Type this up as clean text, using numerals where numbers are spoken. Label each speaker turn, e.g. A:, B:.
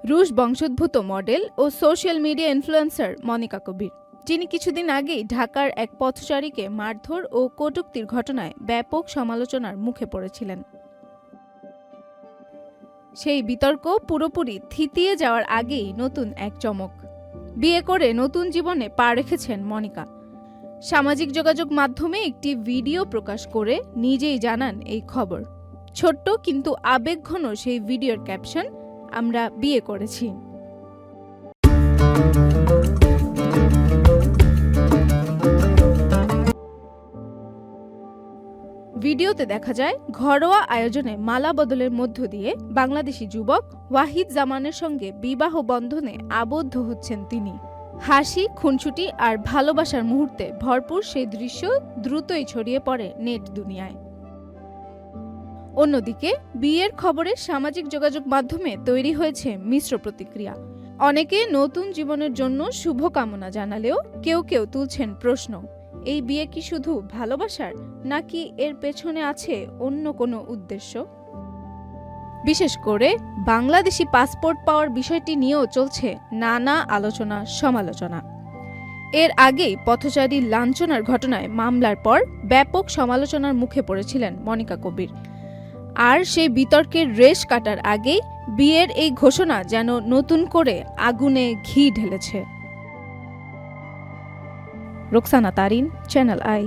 A: রুশ বংশোদ্ভূত মডেল ও social media influencer Monika কবির, যিনি কিছুদিন আগেই ঢাকার এক পথচারীকে মারধর ও কটূক্তির ঘটনায় ব্যাপক সমালোচনার মুখে পড়েছিলেন। সেই বিতর্ক পুরোপুরি থিতিয়ে যাওয়ার আগেই নতুন এক চমক। বিয়ে করে নতুন জীবনে পা রেখেছেন মনিকা। সামাজিক যোগাযোগ মাধ্যমে একটি ভিডিও প্রকাশ করে নিজেই জানান এই খবর। ছোট্ট কিন্তু আবেগঘন সেই ভিডিওর ক্যাপশন, আমরা বিয়ে করেছি। ভিডিওতে দেখা যায় ঘরোয়া আয়োজনে মালা বদলের মধ্য দিয়ে বাংলাদেশি যুবক ওয়াহিদ জামানের সঙ্গে বিবাহ বন্ধনে আবদ্ধ হচ্ছেন তিনি। হাসি, খুনসুটি আর ভালোবাসার মুহূর্তে ভরপুর সেই দৃশ্য দ্রুতই ছড়িয়ে পড়ে নেট দুনিয়ায়। অন্যদিকে বিয়ের খবরে সামাজিক যোগাযোগ মাধ্যমে তৈরি হয়েছে মিশ্র প্রতিক্রিয়া। অনেকে নতুন জীবনের জন্য শুভকামনা জানালেও কেউ কেউ তুলছেন প্রশ্ন, এই বিয়ে কি শুধু ভালোবাসার, নাকি এর পেছনে আছে অন্য কোনো উদ্দেশ্য? বিশেষ করে বাংলাদেশি পাসপোর্ট পাওয়ার বিষয়টি নিয়েও চলছে নানা আলোচনা সমালোচনা। এর আগেই পথচারী লাঞ্ছনার ঘটনায় মামলার পর ব্যাপক সমালোচনার মুখে পড়েছিলেন মনিকা কবির। আর সেই বিতর্কের রেশ কাটার আগেই বিয়ের এই ঘোষণা যেন নতুন করে আগুনে ঘি ঢেলেছে। Roksana Tarin, channel I.